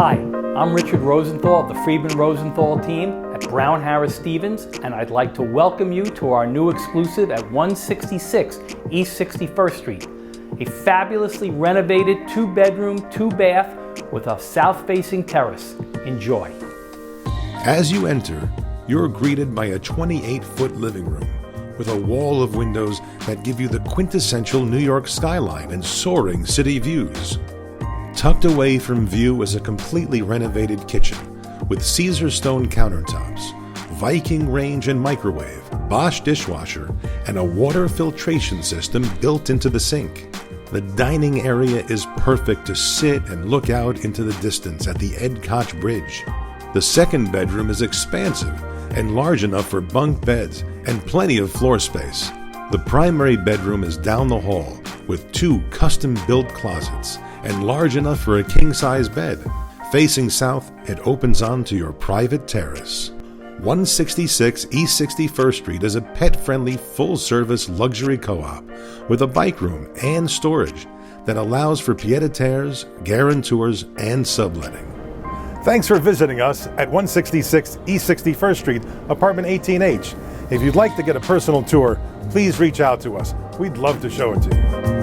Hi, I'm Richard Rosenthal of the Friedman Rosenthal team at Brown Harris Stevens, and I'd like to welcome you to our new exclusive at 166 East 61st Street, a fabulously renovated 2-bedroom, 2-bath with a south-facing terrace. Enjoy. As you enter, you're greeted by a 28-foot living room with a wall of windows that give you the quintessential New York skyline and soaring city views. Tucked away from view is a completely renovated kitchen with Caesar stone countertops, Viking range and microwave, Bosch dishwasher, and a water filtration system built into the sink. The dining area is perfect to sit and look out into the distance at the Edcotch Bridge. The second bedroom is expansive and large enough for bunk beds and plenty of floor space. The primary bedroom is down the hall with 2 custom-built closets and large enough for a king-size bed. Facing south, it opens onto your private terrace. 166 East 61st Street is a pet-friendly, full-service luxury co-op with a bike room and storage that allows for pied-à-terres, guarantors, and subletting. Thanks for visiting us at 166 East 61st Street, apartment 18H. If you'd like to get a personal tour, please reach out to us. We'd love to show it to you.